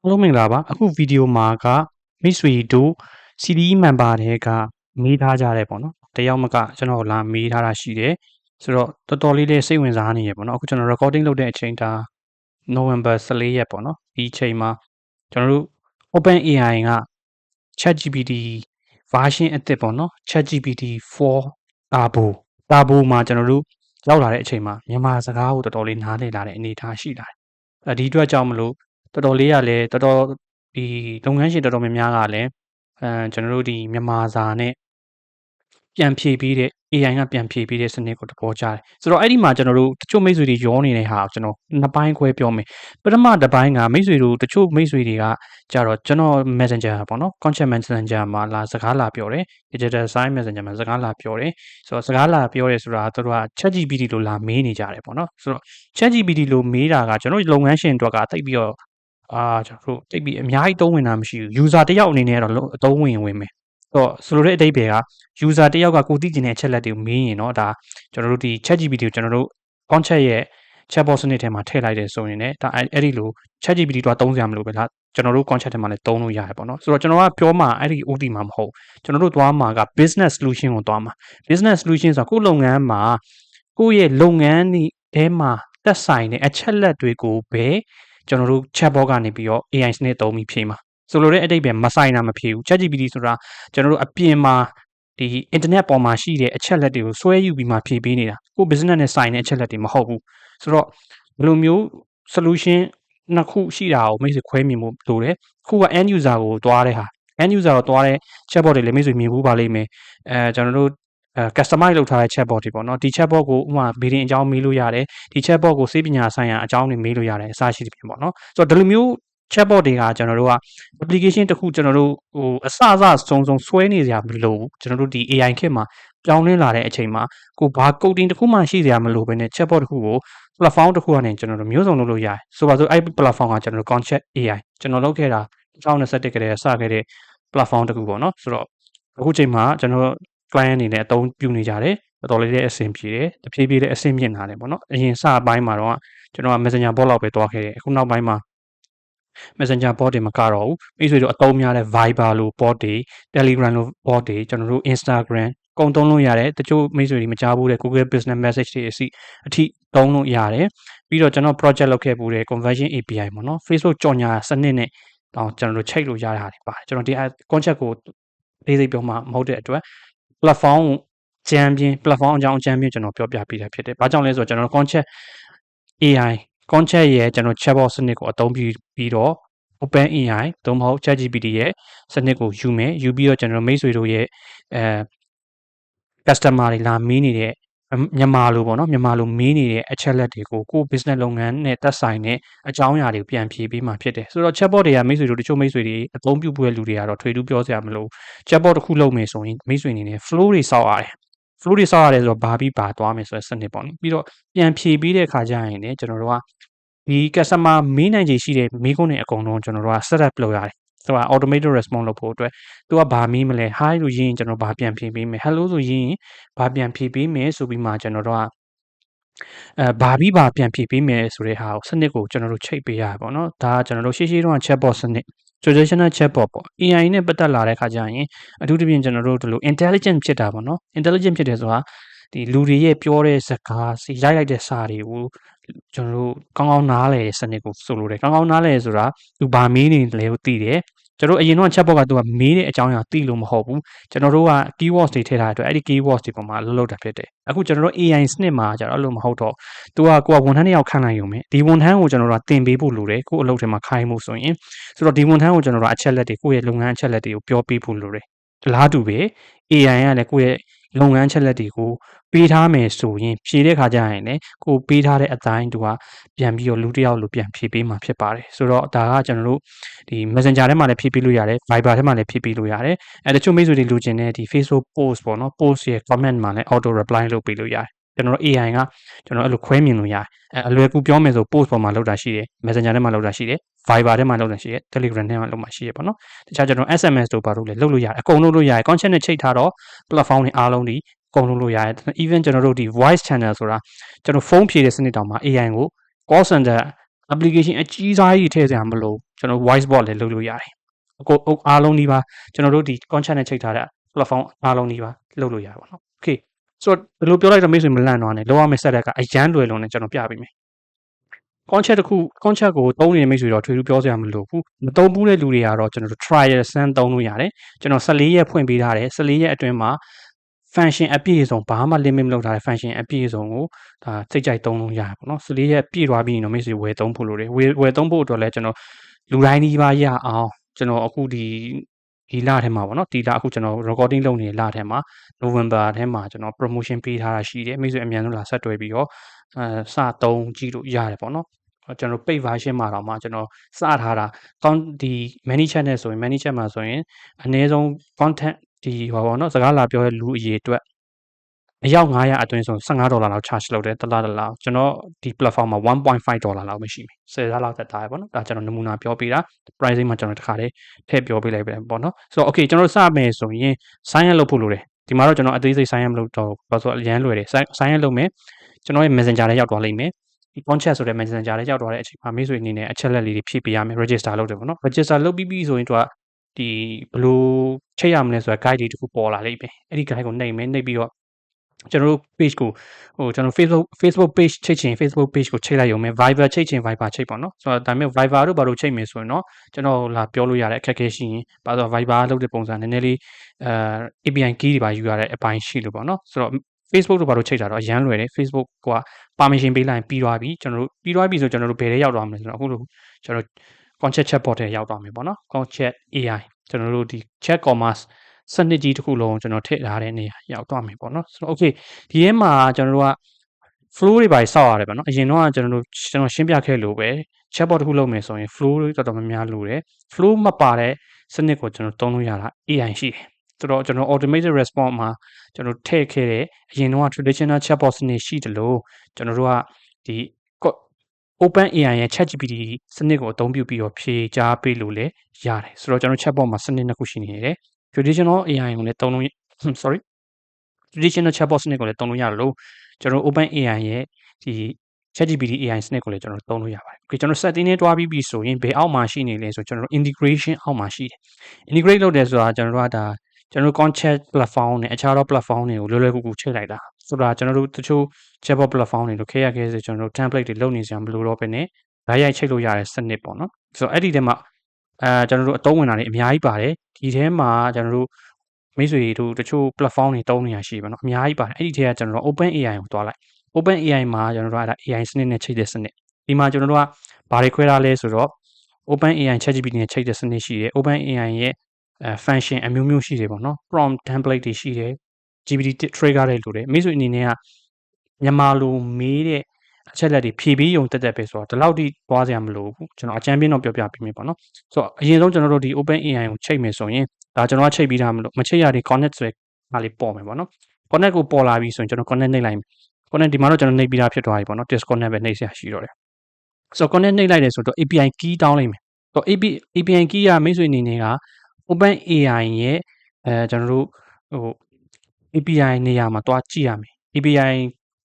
အားလုံးမင်္ဂလာပါအခုဗီဒီယိုမှာကမိတ်ဆွေတို့ CDE member တွေကမေးထားကြတယ်ပေါ့နော်တယောက်မကကျွန်တော်လာမေးထားတာရှိတယ်ဆိုတော့တော်တော်လေးစိတ်ဝင်စားနေရပေါ့နော်အခုကျွန်တော် recording လုပ်တဲ့အချိန်ဒါ November 14ရက်ပေါ့နော်ဒီအချိန်မှာကျွန်တော်တို့ OpenAI က ChatGPT version အသစ်ပေါ့နော် ChatGPT 4 Turbo မှာကျွန်တော်တို့ရောက်လာတဲ့အချိန်မှာမြန်မာစကားကိုတော်တော်လေးနားလည်လာတဲ့အနေအထားရှိလာတယ်ဒီအတွက်ကြောင့်မလို့တော်တော်လေးကလည်းတော်တော်ဒီလုပ်ငန်းရှင်တော်တော်များများကလည်းကျွန်တော်တို့ဒီမြန်မာစာနဲ့ပြန်ဖြည့်ပြီးတဲ့ AI ကပြန်ဖြည့်ပြီးတဲ့စနစ်ကိုသဘောကျတယ်ဆိုတော့အဲ့ဒီမှာကျွန်တော်တို့တချို့မိတ်ဆွေတွေရောနေတဲ့ဟာကိုကျွန်တော်နှစ်ပိုင်းခွဲပြောမယ်ပထမတစ်ပိုင်းကမိတ်ဆွေတို့တချို့မိတ်ဆွေတွေကကြတော့ကျွန်တော် Messenger ပေါ့နော် Contact Messenger မှာစကားလာပြောတယ် Digital Sign Messenger မှာစကားလာပြောတယ်ဆိုတော့စကားလာပြောရဲဆိုတာတို့က ChatGPT လို့လာမေးနေကြတယ်ပေါ့နော်ဆိုတော့ ChatGPT လို့မေးတာကကျွန်တော်လုပ်ငန်းရှင်အတွက်ကတိတ်ပြီးတော့ကျွန်တော်တို့တိတ်ပြီးအများကြီးသုံးဝင်တာမရှိဘူး user တယောက်အနေနဲ့ကတော့အသုံးဝင်မယ်ဆိုလိုတဲ့အဓိပ္ပာယ်က user တယောက်ကကိုသိကျင်တဲ့အချက်လက်တွေကိုမေးရင်တော့ဒါကျွန်တော်တို့ဒီ ChatGPT ကိုကျွန်တော်တို့ concept ရဲ့ chatbot စနစ်ထဲမှာထည့်လိုက်တယ်ဆိုရင်လည်းဒါအဲ့ဒီလို ChatGPT တော့သုံးစရာမလိုပဲလားကျွန်တော်တို့ concept ထဲမှာလည်းသုံးလို့ရတယ်ပေါ့နော်ဆိုတော့ကျွန်တော်ကပြောမှာအဲ့ဒီ OT မှာမဟုတ်ကျွန်တော်တို့သွားမှာက business solution ကိုသွားမှာ business solution ဆိုတာကိုယ့်လုပ်ငန်းမှာကိုယ့်ရဲ့လုပ်ငန်းထဲမှာသက်ဆိုင်တဲ့အချက်လက်တွေကိုပဲကျွန်တော်တို့ chatbot ကနေပြီးတော့ AI စနစ်သုံးပြီးဖြည့်မှာဆိုလိုတဲ့အဓိပ္ပာယ်မဆိုင်တာမဖြည့်ဘူး ChatGPT ဆိုတာကျွန်တော်တို့အပြင်မှာဒီ internet ပေါ်မှာရှိတဲ့အချက်လက်တွေကိုဆွဲယူပြီးမှဖြည့်ပေးနေတာကို business နဲ့ဆိုင်တဲ့အချက်လက်တွေမဟုတ်ဘူးဆိုတော့ဘယ်လိုမျိုး solution နှစ်ခုရှိတာကိုမိတ်ဆွေခွဲမြင်ဖို့လိုတယ်ခုက end user ကိုတွားတဲ့ဟာ end user ကိုတွားတဲ့ chatbot တွေလည်းမိတ်ဆွေမြင်ဖို့ပါလိမ့်မယ်ကျွန်တော်တို့ customize လုပ်ထားတဲ့ chatbot တွေပေါ့နော်ဒီ chatbot ကိုဥပမာ bidding အကြောင်းမေးလို့ရတယ်ဒီ chatbot ကိုစေပညာဆိုင်ရာအကြောင်းတွေမေးလို့ရတယ်အစရှိသဖြင့်ပေါ့နော်ဆိုတော့ဒီလိုမျိုး chatbot တွေကကျွန်တော်တို့က application တစ်ခုကျွန်တော်တို့ဟိုအစစုံဆွဲနေစရာမလိုဘူးကျွန်တော်တို့ဒီ AI ခေတ်မှာပြောင်းလဲလာတဲ့အချိန်မှာကိုဘာ coding တစ်ခုမှရှိစရာမလိုဘဲနဲ့ chatbot တစ်ခုကို platform တစ်ခုကနေကျွန်တော်တို့မျိုးစုံလုပ်လို့ရတယ်ဆိုပါစို့အဲ့ platform ကကျွန်တော်တို့ Concept AI ကျွန်တော်လုပ်ခဲ့တာ2021ကတည်းကစခဲ့တဲ့ platform တစ်ခုပေါ့နော်ဆိုတော့အခုချိန်မှာကျွန်တော် client အနေနဲ့အသုံးပြုနေကြတယ်တော်တော်လေးအဆင်ပြေတယ်တဖြည်းဖြည်းလေးအဆင်မြင့်လာတယ်ပေါ့နော်အရင်စပိုင်းမှာတော့ကျွန်တော်က Messenger bot လောက်ပဲတွားခဲ့တယ်အခုနောက်ပိုင်းမှာ Messenger bot တွေမကတော့ဘူးမိတ်ဆွေတို့အသုံးများတဲ့ Viber လို့ bot တွေ Telegram လို့ bot တွေကျွန်တော်တို့ Instagram ကုန်သုံးလို့ရတယ်တချို့မိတ်ဆွေတွေမကြားဘူးတဲ့ Google Business Message တွေအထိသုံးလို့ရတယ်ပြီးတော့ကျွန်တော် project လုပ်ခဲ့ပူတဲ့ Conversion API ပေါ့နော် Facebook ကြော်ညာစနစ်နဲ့တော့ကျွန်တော်တို့ချိတ်လို့ရတာတွေပါတယ်ကျွန်တော်ဒီ concept ကိုလေးစိတ်ပြောမှမဟုတ်တဲ့အတွက် platform ချမ်းပြင်း platform အကြောင်းချမ်းပြင်းကျွန်တော်ပြောပြပေးတာဖြစ်တယ်။ဘာကြောင့်လဲဆိုတော့ကျွန်တော် concept AI concept ရဲ့ကျွန်တော် chatbot စနစ်ကိုအသုံးပြုပြီးတော့ OpenAI သို့မဟုတ် ChatGPT ရဲ့စနစ်ကိုယူမယ်ယူပြီးတော့ကျွန်တော်မိတ်ဆွေတို့ရဲ့customer တွေလာမေးနေတဲ့မြန်မာလိုပေါ့နော်မြန်မာလိုမေးနေတဲ့အချက်လက်တွေကိုကို business လုပ်ငန်းနဲ့သက်ဆိုင်တဲ့အကြောင်းအရာတွေကိုပြန်ဖြေပေးမှာဖြစ်တယ်ဆိုတော့ chatbot တွေကမိတ်ဆွေတို့တချို့မိတ်ဆွေတွေအသုံးပြုပွဲလူတွေကတော့ထွေထူးပြောစရာမလို chatbot တစ်ခုလုပ်မယ်ဆိုရင်မိတ်ဆွေအနေနဲ့ flow တွေစောက်ရတယ် flow တွေစောက်ရတယ်ဆိုတော့ဘာပြီးပါသွားမယ်ဆိုတဲ့စနစ်ပေါ့နော်ပြီးတော့ပြန်ဖြေပေးတဲ့အခါကျရင်လည်းကျွန်တော်တို့ကဒီ customer မေးနိုင်ခြေရှိတဲ့မေးခွန်းတွေအကုန်လုံးကျွန်တော်တို့က set up လုပ်ရတယ်သူက automated response လုပ်ဖို့အတွက်သူကဘာမေးမလဲ hi လို့ရေးရင်ကျွန်တော်ဘာပြန်ဖြေပေးမယ် hello ဆိုရေးရင်ဘာပြန်ဖြေပေးမယ်ဆိုပြီးမှကျွန်တော်တို့ကဘာပြီးဘာပြန်ဖြေပေးမယ်ဆိုတဲ့ဟာကိုစနစ်ကိုကျွန်တော်တို့ချိတ်ပေးရပါဘောเนาะဒါကကျွန်တော်တို့ရှေ့တုန်းက chatbot စနစ် traditional chatbot ပေါ့ AI နဲ့ပတ်သက်လာတဲ့ခါကျရင်အထူးသဖြင့်ကျွန်တော်တို့ဒီလို intelligent ဖြစ်တာပေါ့เนาะ intelligent ဖြစ်တယ်ဆိုတာဒီလူတွေရဲ့ပြောတဲ့စကားစီရိုက်လိုက်တဲ့စာတွေကိုကျွန်တော်တို့ကောင်းကောင်းနားလည်တဲ့စနစ်ကိုဆိုလိုတယ်ကောင်းကောင်းနားလည်ဆိုတာသူဘာမေးနေလဲကိုသိတယ်ကျွန်တော်အရင်တော့ chatbot ကသူကမေးတဲ့အကြောင်းအရာသိလို့မဟုတ်ဘူးကျွန်တော်တို့က keywords တွေထည့်ထားတဲ့အတွက်အဲ့ဒီ keywords တွေပေါ်မှာလုပ်တာဖြစ်တယ်အခုကျွန်တော်တို့ AI စနစ်မှာကျတော့အဲ့လိုမဟုတ်တော့သူကကိုကဝန်ထမ်းတစ်ယောက်ခန့်လိုက်ရုံပဲဒီဝန်ထမ်းကိုကျွန်တော်တို့ကတင်ပေးဖို့လိုတယ်ကို့အလုပ်ထဲမှာခိုင်းမှုဆိုရင်ဆိုတော့ဒီဝန်ထမ်းကိုကျွန်တော်တို့အချက်လက်တွေကိုယ့်ရဲ့လုပ်ငန်းအချက်လက်တွေကိုပြောပေးဖို့လိုတယ်လားတူပဲ AI ကလည်းကိုယ့်ရဲ့လုပ်ငန်းချက်လက်တွေကိုပေးထားမယ်ဆိုရင်ဖြည့်တဲ့ခါကျရင်လည်းကိုပေးထားတဲ့အတိုင်းသူကပြန်ပြီးတော့လူတစ်ယောက်လိုပြန်ဖြည့်ပေးမှာဖြစ်ပါတယ်ဆိုတော့ဒါကကျွန်တော်တို့ဒီ Messenger ထဲမှာလည်းဖြည့်ပေးလို့ရတယ် Viber ထဲမှာလည်းဖြည့်ပေးလို့ရတယ်တချို့မိတ်ဆွေတွေလိုချင်တဲ့ဒီ Facebook post ပေါ့နော် post ရဲ့ comment မှာလည်း auto reply လုပ်ပေးလို့ရတယ်ကျွန်တော်တို့ AI ကကျွန်တော်အဲ့လိုခွဲမြင်လို့ရတယ်အလွယ်ကူပြောမယ်ဆို post ပေါ်မှာလုပ်တာရှိတယ် Messenger ထဲမှာလုပ်တာရှိတယ် Viber ထဲမှာလုပ်တာရှိတယ် Telegram ထဲမှာလုပ်မှာရှိတယ်ပေါ့နော်တခြားကျွန်တော် SMS တို့ဘာလို့လဲလုပ်လို့ရတယ်အကုန်လုပ်လို့ရတယ် content နဲ့ချိန်ထားတော့ platform တွေအားလုံးဒီအကုန်လုပ်လို့ရတယ် even ကျွန်တော်တို့ဒီ voice channel ဆိုတာကျွန်တော်ဖုန်းဖြည့်တဲ့စနစ်တောင်မှာ AI ကို call center application အကြီးစားကြီးထည့်စရာမလို ကျွန်တော် voice bot လည်းလုပ်လို့ရတယ်အခုအားလုံးဒီပါကျွန်တော်တို့ဒီ contract နဲ့ချိန်ထားတဲ့ platform အားလုံးဒီပါလုပ်လို့ရပါတော့ okay ဆိုတော့ဘယ်လိုပြောလိုက်တော့မိတ်ဆွေမလန့်တော့နဲ့လောရမယ့် set ကအရန်လွယ်လုံးနဲ့ကျွန်တော်ပြပေးမယ် contract တစ်ခု contract ကိုသုံးနေတဲ့မိတ်ဆွေတော့ထွေထူးပြောစရာမလိုဘူးမသုံးဘူးတဲ့လူတွေကတော့ကျွန်တော်တို့ trial ဆန်းသုံးလို့ရတယ်ကျွန်တော်14ရက်ဖွင့်ပေးထားတယ်14ရက်အတွင်းမှာ function အပြည့်အစုံဘာမှ limit မလုပ်ထားတဲ့ function အပြည့်အစုံကိုဒါစိတ်ကြိုက်သုံးလို့ရတယ်ပေါ့နော်14ရက်ပြည့်သွားပြီးရင်တော့မိတ်ဆွေဝယ်သုံးဖို့လိုတယ်ဝယ်သုံးဖို့အတွက်လည်းကျွန်တော်လူတိုင်းဒီပါရအောင်ကျွန်တော်အခုဒီလထဲမှာပေါ့နော်ဒီလအခုကျွန်တော် recording လုပ်နေတဲ့လထဲမှာ November ထဲမှာကျွန်တော် promotion ပေးထားတာရှိတယ်မိတ်ဆွေအမြန်ဆုံးလာဆက်တွဲပြီးတော့စသုံးကြည့်လို့ရတယ်ပေါ့နော်ကျွန်တော် paid version မှာတော့မှကျွန်တော်စထားတာဒီ many chat နဲ့ဆိုရင် many chat မှာဆိုရင်အနည်းဆုံး content ဒီဟောပေါ့နော်စကားလာပြောတဲ့လူအရေအတွက်အယောက်900အတွင်းဆို$15လောက် charge လုပ်တယ်တစ်လားကျွန်တော်ဒီ platform မှာ$1.5လောက်ပဲရှိမယ်10လောက်သက်သားရပေါ့နော်ဒါကျွန်တော်နမူနာပြောပေးတာ pricing မှာကျွန်တော်တစ်ခါတည်းထည့်ပြောပေးလိုက်ပဲပေါ့နော်ဆိုတော့ okay ကျွန်တော်စမယ်ဆိုရင် sign up လုပ်ဖို့လိုတယ်ဒီမှာတော့ကျွန်တော်အသေးစိတ် sign up လုပ်တော့ဘာလို့ဆိုအရန်လွယ်တယ် sign up လုပ်မယ်ကျွန်တော်ရဲ့ messenger ထဲရောက်သွားလိမ့်မယ်ဒီ contract ဆိုတဲ့ messenger ထဲရောက်သွားတဲ့အချိန်မှာမိတ်ဆွေအနေနဲ့အချက်လက်လေးတွေဖြည့်ပေးရမယ် register လုပ်တယ်ပေါ့နော် register လုပ်ပြီးဆိုရင်သူကဒီဘယ်လိုချိန်ရမလဲဆိုတော့ guide တွေတခုပေါ်လာလိမ့်မယ်အဲ့ဒီ guide ကိုနှိပ်မယ်နှိပ်ပြီးတော့ကျွန်တော်တို့ page ကိုကျွန်တော် Facebook page ချိန်ချင် Facebook page ကိုချိန်လိုက်ရုံပဲ Viber ချိန်ချင် Viber ချိန်ပေါ့နော်ဆိုတော့ဒါပေမဲ့ Viber တို့ဘာလို့ချိန်မယ်ဆိုရင်တော့ကျွန်တော်လာပြောလို့ရတဲ့အခက်အခဲရှိရင်ဘာလို့ Viber လုပ်တဲ့ပုံစံနည်းနည်းလေးAPI key တွေပါယူရတဲ့အပိုင်းရှိလို့ပေါ့နော်ဆိုတော့ Facebook တို့ဘာလို့ချိန်တာတော့အရန်လွယ်တယ် Facebook က permission ပေးလိုက်ရင်ပြီးသွားပြီကျွန်တော်တို့ပြီးသွားပြီဆိုကျွန်တော်တို့ဘယ်ထဲရောက်သွားမလဲဆိုတော့အခုလိုကျွန်တော် concept chatbot ထဲရောက်သွားမယ်ပေါ့နော် concept AI ကျွန်တော်တို့ဒီ chat commerce စနစ်ကြီးတစ်ခုလုံးကျွန်တော်ထည့်ထားတဲ့နေရာရောက်သွားမယ်ပေါ့နော်ဆိုတော့ okay ဒီထဲမှာကျွန်တော်တို့က flow တွေပါစောက်ရတယ်ပေါ့နော်အရင်တော့ကျွန်တော်ရှင်းပြခဲ့လို့ပဲ chatbot တစ်ခုလုပ်မယ်ဆိုရင် flow တွေတော်တော်များများလိုတယ် flow မပါတဲ့စနစ်ကိုကျွန်တော်သုံးလို့ရတာ AI ရှိတယ်ဆိုတော့ကျွန်တော် automated response မှာကျွန်တော်ထည့်ခဲ့တဲ့အရင်တော့ traditional chatbot စနစ်ရှိတယ်လို့ကျွန်တော်တို့ကဒီ Open AI ရဲ့ ChatGPT စနစ်ကိုအသုံးပြုပြီးတော့ဖြေကြားပေးလို့လည်းရတယ်ဆိုတော့ကျွန်တော် chatbot မှာစနစ်နှစ်ခုရှိနေတယ် traditional AI ကိုလည်းသုံးလို့ traditional chatbot စနစ်ကိုလည်းသုံးလို့ရတယ်လို့ကျွန်တော် Open AI ရဲ့ဒီ ChatGPT AI စနစ်ကိုလည်းကျွန်တော်သုံးလို့ရပါတယ် okay ကျွန်တော် setting နဲ့တွားပြီးပြီဆိုရင်ဘယ်အောက်မှာရှိနေလဲဆိုကျွန်တော် integration အောက်မှာရှိတယ် integrate လုပ်တယ်ဆိုတာကျွန်တော်တို့ကဒါကျွန်တော် concept platform နဲ့အခြားသော platform တွေကိုလွယ်လွယ်ကူကူချိန်လိုက်တာဆိုတာကျွန်တော်တို့တချို့ chatbot platform တွေလို့ခဲဆိုကျွန်တော်တို့ template တွေလုပ်နေစရာမလိုတော့ဘဲနဲ့ဓာတ်ရိုက်ချိန်လို့ရတဲ့စနစ်ပေါ့နော်ဆိုတော့အဲ့ဒီထဲမှာကျွန်တော်တို့အသုံးဝင်တာတွေအများကြီးပါတယ်ဒီထဲမှာကျွန်တော်တို့မိတ်ဆွေတို့တချို့ platform တွေတုံးနေရရှိပါတော့အများကြီးပါတယ်အဲ့ဒီထဲကကျွန်တော်တို့ Open AI ကိုတွားလိုက် Open AI မှာကျွန်တော်တို့က AI စနစ်နဲ့ချိန်တဲ့စနစ်ဒီမှာကျွန်တော်တို့ကဘာတွေခွဲထားလဲဆိုတော့ Open AI ChatGPT နဲ့ချိန်တဲ့စနစ်ရှိတယ် Open AI ရဲ့function အမျိုးမျိုးရှိတယ်ပေါ့နော် prompt template တွေရှိတယ် GPT trigger တွေလိုတယ်မိတ်ဆွေအနေနဲ့ကမြန်မာလိုမေးတဲ့အချက်လက်တွေဖြည့်ပြီးရုံတက်ပဲဆိုတော့ဒီလောက်ထိပွားစရာမလိုဘူးကျွန်တော်အကြမ်းပြင်းတော့ပြောပြပေးမယ်ပေါ့နော်ဆိုတော့အရင်ဆုံးကျွန်တော်တို့ဒီ Open AI ကိုချိန်မယ်ဆိုရင်ဒါကျွန်တော်ကချိန်ပြီးသားမလို့မချိန်ရတဲ့ connect ဆိုတဲ့ဟာလေးပေါ်မယ်ပေါ့နော် connect ကိုပေါ်လာပြီဆိုရင်ကျွန်တော် connect နှိပ်လိုက်မယ် connect ဒီမှာတော့ကျွန်တော်နှိပ်ပြီးသားဖြစ်သွားပြီပေါ့နော် disconnect ပဲနှိပ်ဆရာရှိတော့တယ်ဆိုတော့ connect နှိပ်လိုက်တယ်ဆိုတော့ API key တောင်းလိုက်မယ်ဆိုတော့ API key ကမိတ်ဆွေအနေနဲ့က Open AI ရဲ့ကျွန်တော်တို့API နေရာမှာတွားကြည့်ရမယ် API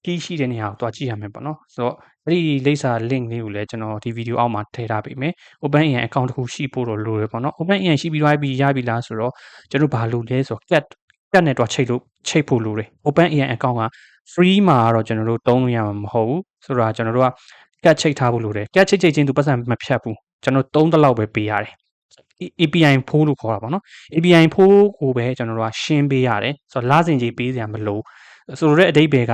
key ရှိတဲ့နေရာကိုတွားကြည့်ရမယ်ပေါ့နော်ဆိုတော့အဲ့ဒီလိပ်စာ link လေးကိုလည်းကျွန်တော်ဒီ video အောက်မှာထည့်ထားပေးမယ် Open AI account တစ်ခုရှိဖို့တော့လိုတယ်ပေါ့နော် Open AI ရှိပြီးသွားပြီရပြီလားဆိုတော့ကျွန်တော်ဘာလုပ်လဲဆိုတော့ cat နဲ့တွားချိတ်ဖို့လိုတယ် Open AI account က free မှာတော့ကျွန်တော်တို့သုံးလို့ရမှာမဟုတ်ဘူးဆိုတော့ကျွန်တော်တို့က cat ချိတ်ထားဖို့လိုတယ် cat ချိတ်ချင်းသူပတ်စံမဖြတ်ဘူးကျွန်တော်သုံးတလောက်ပဲပေးရတယ်API ဖိုးလို့ခေါ်တာပေါ့နော် API ဖိုးကိုပဲကျွန်တော်တို့ကရှင်းပေးရတယ်ဆိုတော့လစဉ်ကြီးပေးစရာမလိုဆိုတော့တဲ့အဓိပ္ပာယ်က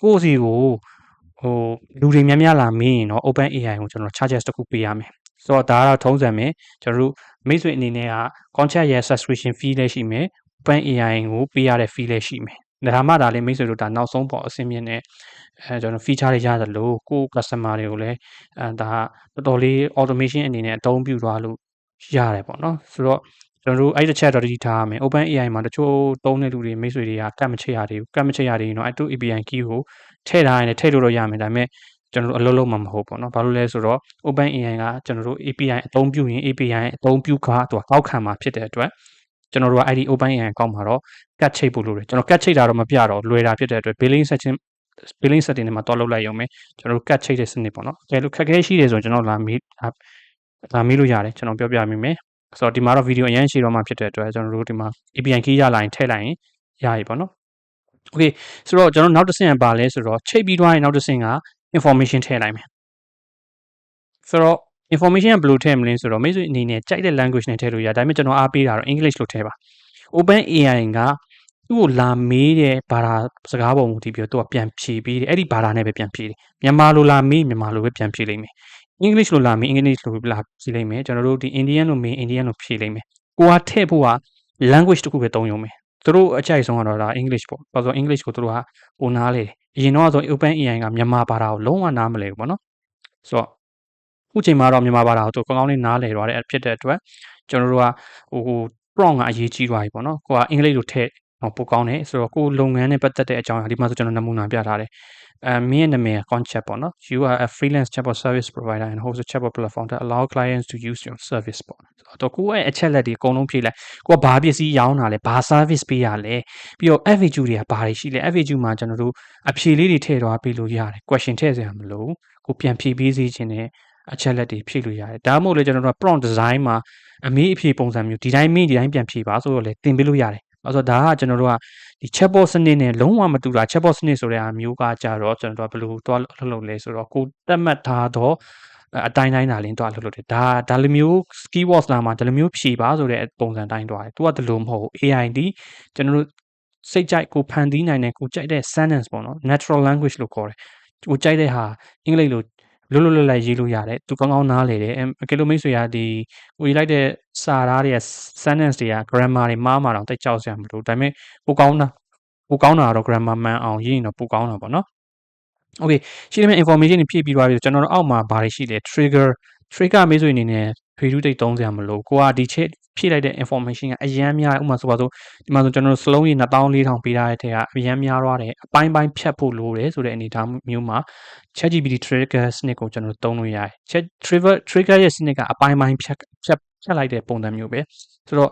ကိုယ့်စီကိုလူတွေများများလာမင်းရင်တော့ Open AI ကိုကျွန်တော် charges တစ်ခုပေးရမယ်ဆိုတော့ဒါကတော့ထုံးစံပဲကျွန်တော်တို့မိတ်ဆွေအနေနဲ့က contract ရဲ့ subscription fee လည်းရှိမယ် Open AI ကိုပေးရတဲ့ fee လည်းရှိမယ်ဒါမှဒါလည်းမိတ်ဆွေတို့ဒါနောက်ဆုံးပေါ်အဆင့်မြင့်နဲ့ကျွန်တော် feature တွေရတယ်လို့ကိုယ့် customer တွေကိုလည်းဒါတော်တော်လေး automation အနေနဲ့အသုံးပြုသွားလို့ရတယ်ပေါ့နော်ဆိုတော့ကျွန်တော်တို့အဲ့တစ်ချက်တော့တတိထားရမယ် Open AI မှာတချို့သုံးတဲ့လူတွေမိတ်ဆွေတွေကကတ်မချိတ်ရသေးဘူးကတ်မချိတ်ရသေးရင်တော့အဲ့တူ API key ကိုထည့်ထားရင်ထည့်လို့တော့ရမယ်ဒါပေမဲ့ကျွန်တော်တို့အလုပ်လုပ်မှာမဟုတ်ပေါ့နော်ဘာလို့လဲဆိုတော့ Open AI ကကျွန်တော်တို့ API အသုံးပြုရင် API အသုံးပြုခါသူကကောက်ခံမှာဖြစ်တဲ့အတွက်ကျွန်တော်တို့ကအဲ့ဒီ Open AI ကောက်မှာတော့ကတ်ချိတ်ဖို့လိုတယ်ကျွန်တော်ကတ်ချိတ်တာတော့မပြတော့လွယ်တာဖြစ်တဲ့အတွက် billing setting တွေမှာတော့လုပ်လိုက်ရုံပဲကျွန်တော်တို့ကတ်ချိတ်တဲ့စနစ်ပေါ့နော်အဲလိုခက်ခဲရှိတယ်ဆိုရင်ကျွန်တော်လာမေး ဒါမေးလို့ရတယ်ကျွန်တော်ပြောပြမိမယ်ဆိုတော့ဒီမှာတော့ဗီဒီယိုအရင်ရှိတော့မှဖြစ်တဲ့အတွက်ကျွန်တော်တို့ဒီမှာ API key ရလာရင်ထည့်လိုက်ရင်ရပြီပေါ့နော် Okay ဆိုတော့ကျွန်တော်နောက်တစ်ဆင့်ကပါလဲဆိုတော့ချိတ်ပြီးသွားရင်နောက်တစ်ဆင့်က information ထည့်လိုက်မယ်ဆိုတော့ information ကဘယ်လိုထည့်မလဲဆိုတော့မိတ်ဆွေအနေနဲ့ကြိုက်တဲ့ language နဲ့ထည့်လို့ရဒါပေမဲ့ကျွန်တော်အားပေးတာတော့ English လို့ထည့်ပါ OpenAI ကသူ့ကိုလာမေးတဲ့ဘာသာစကားပုံမူတည်ပြီးတော့သူကပြန်ဖြေပေးတယ်အဲ့ဒီဘာသာနဲ့ပဲပြန်ဖြေတယ်မြန်မာလိုလာမေးမြန်မာလိုပဲပြန်ဖြေလိမ့်မယ် English လို့လာမေး English လို့လာဖြေလိမ့်မယ်ကျွန်တော်တို့ဒီ Indian လို့မေး Indian လို့ဖြေလိမ့်မယ်ကိုကထည့်ဖို့က language တစ်ခုပဲသုံးရုံပဲသူတို့အကြိုက်ဆုံးကတော့ဒါ English ပေါ့ဘာလို့ English ကိုသူတို့ကပိုနားလေတယ်အရင်တော့ဆို OpenAI ကမြန်မာဘာသာကိုလုံးဝနားမလည်ဘူးပေါ့နော်ဆိုတော့အခုချိန်မှာတော့မြန်မာဘာသာကိုသူကောင်းကောင်းလေးနားလည်သွားတယ်ဖြစ်တဲ့အတွက်ကျွန်တော်တို့ကဟို prompt ကအရေးကြီးသွားပြီပေါ့နော်ကိုကအင်္ဂလိပ်လိုထည့်ပိုကောင်းတယ်ဆိုတော့ကိုလုပ်ငန်းနဲ့ပတ်သက်တဲ့အကြောင်းအရာဒီမှာဆိုကျွန်တော်နမူနာပြထားတယ်မင်းရဲ့နာမည် concept ပေါ့နော် you are a freelance chatbot service provider and host a chatbot platform that allow clients to use your service ပေါ့တော့ကိုရဲ့အချက်လက်တွေအကုန်လုံးဖြည့်လိုက်ကိုကဘာပစ္စည်းရောင်းတာလဲဘာ service ပေးရလဲပြီးတော့ FAQ တွေကဘာတွေရှိလဲ FAQ မှာကျွန်တော်တို့အဖြေလေးတွေထည့်သွားပေးလို့ရတယ် question ထည့်စရာမလိုကိုပြန်ဖြေပေးစေခြင်းနဲ့အချက်လက်တွေဖြည့်လို့ရတယ်ဒါမှမဟုတ်လေကျွန်တော်တို့က prompt design မှာအမေးအဖြေပုံစံမျိုးဒီတိုင်းမင်းဒီတိုင်းပြန်ဖြေပါဆိုတော့လေသင်ပေးလို့ရတယ်အဲ့ဆိုဒါကကျွန်တော်တို့ကဒီ chatbot စနစ်နဲ့လုံးဝမတူတာ chatbot စနစ်ဆိုတဲ့အမျိုးကကြတော့ကျွန်တော်တို့ကဘယ်လိုသွားလုပ်လဲဆိုတော့ကိုတက်မှတ်ထားတော့အတိုင်းတိုင်းသာလင်းသွားလုပ်လို့တယ်ဒါလိုမျိုး keywords လာမှာဒါလိုမျိုးဖြေပါဆိုတဲ့ပုံစံတိုင်းသွားတယ်သူကဒီလိုမဟုတ် AI ဒီကျွန်တော်တို့စိတ်ကြိုက်ကိုဖန်တီးနိုင်တဲ့ကိုကြိုက်တဲ့ sentence ပေါ့နော် natural language လို့ခေါ်တယ်ကိုကြိုက်တဲ့ဟာအင်္ဂလိပ်လိုလွတ်လွတ်လပ်လပ်ရေးလို့ရတယ်သူကောင်းကောင်းနားလေတယ်အကယ်လို့မိတ်ဆွေကဒီကိုရေးလိုက်တဲ့စာသားတွေက sentence တွေက grammar တွေမှားမှာတော့တိတ်ကြောက်စရာမလိုဒါပေမဲ့ပိုကောင်းတာကတော့ grammar မှန်အောင်ရေးရင်တော့ပိုကောင်းတာပေါ့နော် Okay ရှင်းတဲ့ information တွေဖြည့်ပြီးသွားပြီကျွန်တော်တို့အောက်မှာဘာတွေရှိလဲ trigger မိတ်ဆွေအနေနဲ့ဖေးထူးတိတ်သုံးစရာမလိုကိုကဒီချက်ဖြည့်လိုက်တဲ့ information ကအရန်များဥပမာဆိုပါစို့ဒီမှာဆိုကျွန်တော်တို့စလုံးကြီး24,000ပေးထားတဲ့ထဲကအရန်များသွားတယ်အပိုင်းပိုင်းဖြတ်ဖို့လိုတယ်ဆိုတဲ့အနေအထားမျိုးမှာ ChatGPT trigger စနစ်ကိုကျွန်တော်တို့သုံးလို့ရတယ် trigger ရဲ့စနစ်ကအပိုင်းပိုင်းဖြတ်လိုက်တဲ့ပုံစံမျိုးပဲဆိုတော့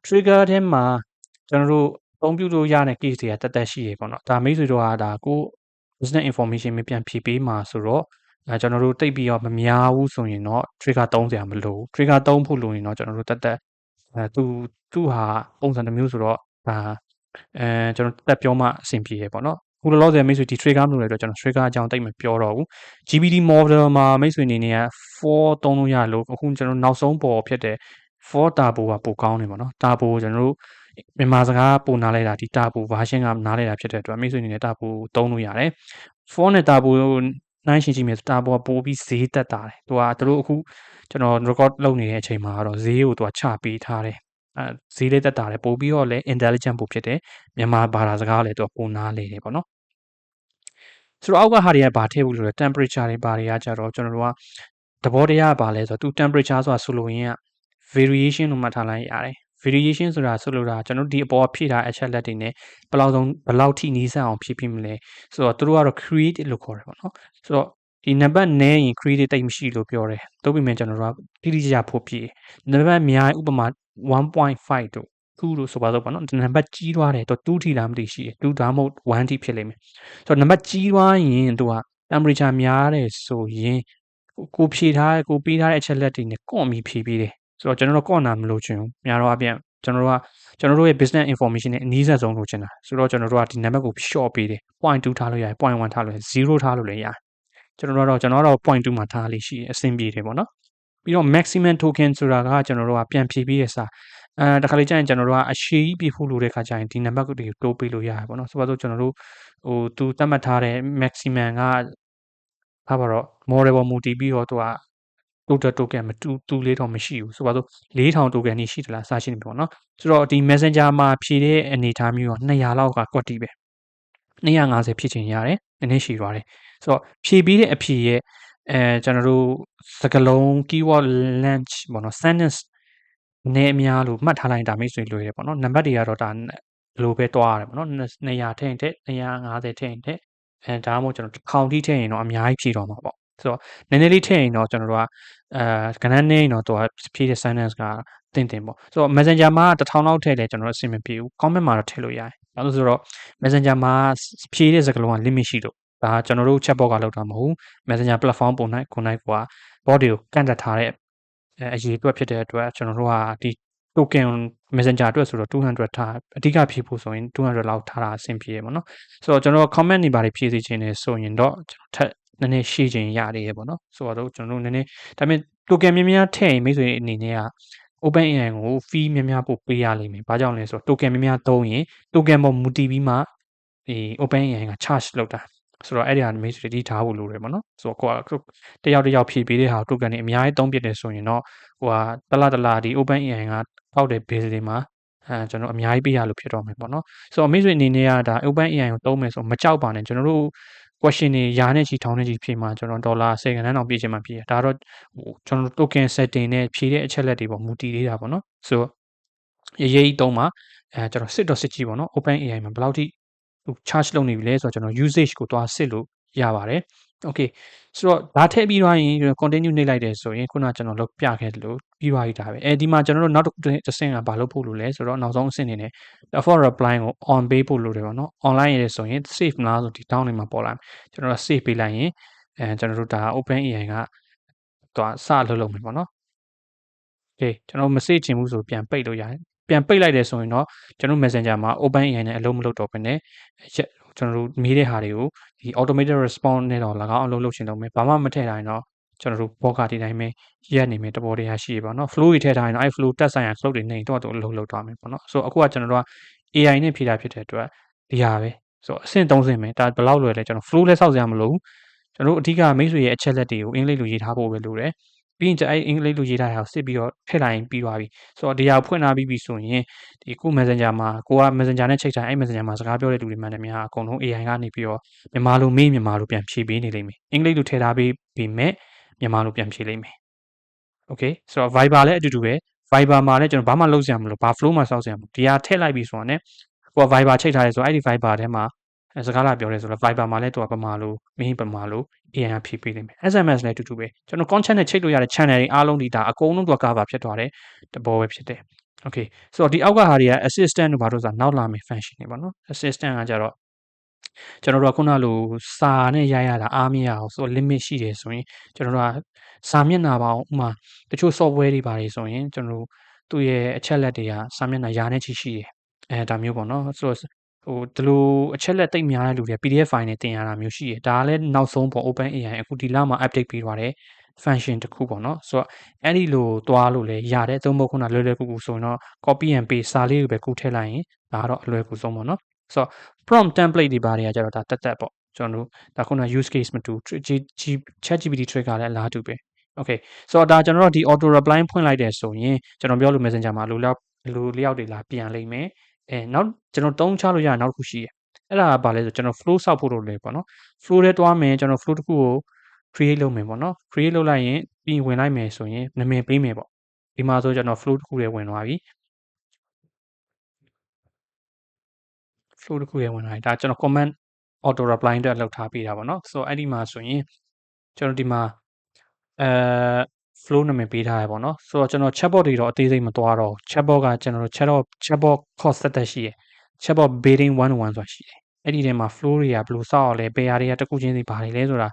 trigger ထဲမှာကျွန်တော်တို့အသုံးပြုလို့ရတဲ့ case တွေကတက်တက်ရှိရေပေါ့နော်ဒါမိတ်ဆွေတို့ကဒါကို business information မပြန်ဖြည့်ပေးမှာဆိုတော့ကျွန်တော်တို့တိတ်ပြီးတော့မများဘူးဆိုရင်တော့ trigger သုံးစရာမလိုဘူး trigger သုံးဖို့လိုရင်တော့ကျွန်တော်တို့တက်သူ့ဟာပုံစံတစ်မျိုးဆိုတော့ဒါကျွန်တော်တက်ပြောမှအဆင်ပြေရပေါ့နော်ခုလောလောဆယ်မိတ်ဆွေဒီ trigger မလို့လည်းတော့ကျွန်တော် trigger အကြောင်းတိတ်မပြောတော့ဘူး GPT model မှာမိတ်ဆွေအနေနဲ့4သုံးလို့ရလို့အခုကျွန်တော်နောက်ဆုံးပေါ်ဖြစ်တဲ့4 turbo ကပိုကောင်းနေပါတော့ turbo ကျွန်တော်တို့မြန်မာစကားပုံနားလိုက်တာဒီ turbo version ကနားလိုက်တာဖြစ်တဲ့အတွက်မိတ်ဆွေအနေနဲ့ turbo သုံးလို့ရတယ်4နဲ့ turbo နှိုင်းယှဉ်ကြည့်မယ်ဆို turbo ကပိုပြီးဈေးတက်တာတယ်သူတို့အခုကျွန်တော် record လုပ်နေတဲ့အချိန်မှာတော့ဈေးကိုသူကချပေးထားတယ်ဈေးလေးတက်တာတယ်ပို့ပြီးတော့လည်း intelligent ပို့ဖြစ်တယ်မြန်မာဘာသာစကားလည်းသူကပုံနားလေတယ်ပေါ့နော်ဆိုတော့အောက်ကဟာတွေကဘာထည့်ဖို့လိုလဲ temperature တွေဘာတွေကကြတော့ကျွန်တော်တို့ကသဘောတရားဘာလဲဆိုတော့သူ temperature ဆိုတာဆိုလိုရင်းက variation လို့မှတ်ထားလိုက်ရတယ် variation ဆိုတာဆိုလိုတာကျွန်တော်ဒီအပေါ်ဖြည့်ထားအချက်လက်တွေနဲ့ဘယ်လောက်ထိနီးစပ်အောင်ဖြည့်ပြမလဲဆိုတော့သူတို့ကတော့ create လို့ခေါ်တယ်ပေါ့နော်ဆိုတော့ဒီနံပါတ်နည်းရင် create တိတ်မရှိလို့ပြောတယ်သို့ပေမဲ့ကျွန်တော်တို့ကတိတိကျကျဖို့ပြည့်နံပါတ်များဥပမာ 1.5 တို့2လို့ဆိုပါတော့ပေါ့နော်နံပါတ်ကြီးသွားတယ်တော့2ထိလားမသိရှိတယ်2ဒါမှမဟုတ်1ထိဖြစ်လိမ့်မယ်ဆိုတော့နံပါတ်ကြီးသွားရင်သူက temperature များတယ်ဆိုရင်ကိုဖြည့်ထားကိုပေးထားတဲ့အချက်လက်တွေနဲ့ကွန်ပြီးဖြည့်ပေးတယ်ဆိုတော့ကျွန်တော်တို့ကွန်နာမလို့ချင်ဘူးများတော့အပြင်ကျွန်တော်တို့ရဲ့ business information နဲ့အနည်းဆက်ဆုံးလိုချင်တာဆိုတော့ကျွန်တော်တို့ကဒီနံပါတ်ကို short ပေးတယ် 0.2 ထားလို့ရတယ် 0.1 ထားလို့ရတယ်0ထားလို့လည်းရတယ်ကျွန်တော်တော့ 0.2 မှာထားလေးရှိအဆင်ပြေတယ်ပေါ့နော်ပြီးတော့ maximum token ဆိုတာကကျွန်တော်တို့ကပြန်ဖြည့်ပေးရစာတခါလေကြာရင်ကျွန်တော်တို့ကအရှိကြီးပြဖို့လိုတဲ့ခါကျရင်ဒီနံပါတ်ကိုတိုးပေးလို့ရတယ်ပေါ့နော်ဆိုတော့ကျွန်တော်တို့သူသတ်မှတ်ထားတဲ့ maximum ကဘာပါတော့ model ပေါ်မူတည်ပြီးတော့သူကtotal token မတူလေးတော့မရှိဘူးဆိုတော့4000 token နေရှိသလားစရှင်းပြီပေါ့နော်ဆိုတော့ဒီ messenger မှာဖြည့်တဲ့အနေအထားမျိုးတော့200လောက်ကကွက်တီးပဲ250ဖြည့်ချင်ရတယ်နည်းနည်းရှိသွားတယ်ဆိုတော့ဖြည့်ပြီးတဲ့အဖြေရဲ့ကျွန်တော်တို့စကားလုံး keyword length ပေါ့နော် sentence နည်းအများလို့မှတ်ထားလိုက်တာမိတ်ဆွေလွယ်တယ်ပေါ့နော်နံပါတ်တွေကတော့ဒါလိုပဲတွားရတယ်ပေါ့နော်200ထည့်ရင်ထည့်250ထည့်ရင်ထည့်ဒါမှမဟုတ်ကျွန်တော်1000ထိထည့်ရင်တော့အများကြီးဖြည့်တော့မှာပေါ့ဆိုတော့နည်းနည်းလေးထည့်ရင်တော့ကျွန်တော်တို့ကကဏ္ဍနေရင်တော့သူကဖြည့်တဲ့ sentence ကတင်ပေါ့ဆိုတော့ messenger မှာ1000လောက်ထည့်လဲကျွန်တော်တို့အဆင်မပြေဘူး comment မှာတော့ထည့်လို့ရတယ်ဘာလို့ဆိုတော့ messenger မှာဖြည့်တဲ့စကားလုံးက limit ရှိလို့ဒါကျွန်တော်တို့ chatbot ကလောက်တာမဟုတ် messenger platform ပုံ၌ကိုက bot တွေကိုကန့်တက်ထားတဲ့ အရေးအတွက်ဖြစ်တဲ့အတွက်ကျွန်တော်တို့ကဒီ token messenger အတွက်ဆိုတော့200ထားအဓိကဖြည့်ဖို့ဆိုရင်200လောက်ထားတာအဆင်ပြေရပါတော့ဆိုတော့ကျွန်တော် comment တွေပါတယ်ဖြည့်စီခြင်းနေဆိုရင်တော့ကျွန်တော်ထပ်နည်းနည်းရှင်းခြင်းရရရပေါ့နော်ဆိုတော့ကျွန်တော်တို့နည်းနည်းဒါပေမဲ့ token များများထည့်ရင်မိတ်ဆွေအနေနဲ့က OpenAI ကို fee များများပို့ပေးရလိမ့်မယ်။ဘာကြောင့်လဲဆိုတော့ token များများသုံးရင် token ပေါ်မူတည်ပြီးမှဒီ OpenAI က charge လုပ်တာ။ဆိုတော့အဲ့ဒီဟာမိတ်ဆွေတည်ထားဖို့လိုတယ်ပေါ့နော်။ဆိုတော့ကိုကတယောက်တယောက်ဖြည့်ပေးတဲ့ဟာ token တွေအများကြီးသုံးပြတယ်ဆိုရင်တော့ဟိုဟာတလားဒီ OpenAI ကပေါက်တဲ့ base တွေမှာကျွန်တော်အများကြီးပေးရလို့ဖြစ်တော့မယ်ပေါ့နော်။ဆိုတော့မိတ်ဆွေအနေနဲ့ကဒါ OpenAI ကိုသုံးမယ်ဆိုမကြောက်ပါနဲ့ကျွန်တော်တို့ question တွေရာနဲ့ချီထောင်နဲ့ချီဖြည့်မှာကျွန်တော်ဒေါ်လာ10ခန်းတောင်ပြည့်ချင်မှပြည့်ဒါတော့ဟိုကျွန်တော် token setting နဲ့ဖြည့်တဲ့အချက်လက်တွေပေါ့မူတည်သေးတာပေါ့နော်ဆိုတော့ရေးသုံးမှာကျွန်တော်စစ်တော့စစ်ကြည့်ပေါ့နော် OpenAI မှာဘယ်လောက်ထိဟို charge လုပ်နေပြီလဲဆိုတော့ကျွန်တော် usage ကိုသွားစစ်လို့ရပါတယ် okay ဆိုတော့ဒါထည့်ပြီးသွားရင် continue နှိပ်လိုက်တယ်ဆိုရင်ခုနကျွန်တော်လုပ်ပြခဲ့တယ်လို့ပြီးသွားပြီဒါပဲဒီမှာကျွန်တော်တို့နောက်တစ်ဆင့်ကဘာလုပ်ဖို့လိုလဲဆိုတော့နောက်ဆုံးအဆင့်အနေနဲ့ for reply ကို on ပေးဖို့လိုတယ်ပေါ့နော် online ရဆိုရင် save မလားဆိုဒီ down လေးမှာပေါ်လာကျွန်တော်တို့ save ပေးလိုက်ရင်ကျွန်တော်တို့ဒါ OpenAI ကသွားစလုပ်မယ်ပေါ့နော် okay ကျွန်တော်မ save ချင်ဘူးဆိုပြန်ပိတ်လို့ရတယ်ပြန်ပိတ်လိုက်တယ်ဆိုရင်တော့ကျွန်တော် Messenger မှာ OpenAI နဲ့အလုပ်မလုပ်တော့ဘဲနဲ့ကျွန်တော်တို့မေးတဲ့ဟာတွေကိုဒီ automated response နဲ့တော့၎င်းအလုပ်လုပ်ချင်တော့မယ်ဘာမှမထည့်တိုင်းတော့ကျွန်တော်တို့ဘောကဒီတိုင်းပဲရက်နေမယ်တပေါ်တရားရှိရပါတော့ flow တွေထည့်ထားရင်တော့အဲ့ flow တက်ဆိုင်ရ flow တွေနေတော့အလုပ်လုပ်သွားမယ်ပေါ့နော်ဆိုတော့အခုကကျွန်တော်တို့က AI နဲ့ဖြည့်တာဖြစ်တဲ့အတွက်ဒီဟာပဲဆိုတော့အဆင့်3ဆင့်ပဲဒါဘယ်လောက်လွယ်လဲကျွန်တော် flow လဲစောက်စရာမလိုဘူးကျွန်တော်တို့အဓိကမိတ်ဆွေရဲ့အချက်လက်တွေကိုအင်္ဂလိပ်လိုရေးထားဖို့ပဲလိုတယ်ပြီးရင်အဲ့အင်္ဂလိပ်လိုရေးထားတာကိုစစ်ပြီးတော့ထည့်လိုက်ရင်ပြီးသွားပြီဆိုတော့ဒီဟာဖွင့်ထားပြီးဆိုရင်ဒီကို Messenger မှာကိုက Messenger နဲ့ချိန်တိုင်းအဲ့ Messenger မှာစကားပြောတဲ့လူတွေမှန်တယ်များအကုန်လုံး AI ကနေပြီးတော့မြန်မာလိုမေးမြန်မာလိုပြန်ဖြေပေးနေလိမ့်မယ်အင်္ဂလိပ်လိုထည့်ထားပေးပြီးမဲ့မြန်မာလိုပြန်ဖြေလိမ့်မယ် okay ဆိုတော့ Viber လည်းအတူတူပဲ Viber မှာလည်းကျွန်တော်ဘာမှလုပ်စရာမလိုဘာ flow မှာစောက်စရာမလိုဒီဟာထည့်လိုက်ပြီဆိုတော့ ਨੇ ကိုက Viber ချိန်ထားရဲဆိုအဲ့ဒီ Viber ထဲမှာစကားလာပြောရဲဆိုတော့ Viber မှာလည်းသူကပမာလို့မင်းပမာလို့ AI ကဖြည့်ပေးလိမ့်မယ် SMS လည်းအတူတူပဲကျွန်တော် content နဲ့ချိန်လို့ရတဲ့ channel တွေအားလုံးဒီဒါအကုန်လုံးသူက cover ဖြစ်သွားတယ်တဘောပဲဖြစ်တယ် okay ဆိုတော့ဒီအောက်ကဟာတွေက assistant တို့ဘာလို့ဆိုတာနောက်လာမယ် function တွေပေါ့နော် assistant ကကြတော့ကျွန်တော်တို့ကခုနလိုစာနဲ့ရိုက်ရတာအားမရအောင်ဆိုတော့ limit ရှိတယ်ဆိုရင်ကျွန်တော်တို့ကစာမျက်နှာပေါင်းဥမာတချို့ software တွေပါတယ်ဆိုရင်ကျွန်တော်တို့သူ့ရဲ့အချက်လက်တွေကစာမျက်နှာရာနဲ့ချီရှိတယ်ဒါမျိုးပေါ့နော်ဆိုတော့ဟိုဒီလိုအချက်လက်တိတ်များတဲ့လူတွေ PDF file နဲ့တင်ရတာမျိုးရှိတယ်ဒါကလည်းနောက်ဆုံးပေါ့ OpenAI အခုဒီလမှာ update ပေးသွားတယ် function တစ်ခုပေါ့နော်ဆိုတော့အဲ့ဒီလိုသွားလို့လည်းရတယ်သုံးဖို့ခုနလွယ်လွယ်ကူကူဆိုရင်တော့ copy and paste စာလေးကိုပဲကူးထည့်လိုက်ရင်ဒါကတော့အလွယ်ကူဆုံးပေါ့နော်ဆိုတော့ prompt template တွေပါတယ်ကြတော့ဒါတက်ပေါ့ကျွန်တော်တို့ဒါခုန use case မတူ ChatGPT trigger လည်းအလားတူပဲ okay ဆိုတော့ဒါကျွန်တော်တို့ဒီ auto reply ဖွင့်လိုက်တယ်ဆိုရင်ကျွန်တော်ပြောလို့ Messenger မှာလိုလျောက်တွေလာပြန်လိမ့်မယ်နောက်ကျွန်တော်တုံးချလို့ရနောက်တစ်ခုရှိတယ်အဲ့ဒါကဘာလဲဆိုကျွန်တော် flow ဆောက်ဖို့လုပ်လဲပေါ့နော် flow ထဲတွားမယ်ကျွန်တော် flow တစ်ခုကို create လုပ်မယ်ပေါ့နော် create လုပ်လိုက်ရင်ပြီးဝင်လိုက်မယ်ဆိုရင်နာမည်ပေးမယ်ပေါ့ဒီမှာဆိုကျွန်တော် flow တစ်ခုထဲဝင်သွားပြီ flow တစ်ခုထဲဝင်လာတယ်ဒါကျွန်တော် comment auto reply အတွက်လောက်ထားပေးတာပေါ့နော်ဆိုတော့အဲ့ဒီမှာဆိုရင်ကျွန်တော်ဒီမှာflow နာမည်ပေးထားရပေါ့နော်ဆိုတော့ကျွန်တော် chatbot တွေတော့အသေးစိတ်မသွားတော့ chatbot ကကျွန်တော်တို့ chatbot cost သက်ရှိရယ် chatbot bidding 101ဆိုတာရှိတယ်အဲ့ဒီထဲမှာ flow တွေကဘယ်လိုစောက်အောင်လဲဘယ်ဟာတွေကတစ်ခုချင်းစီဘာတွေလဲဆိုတ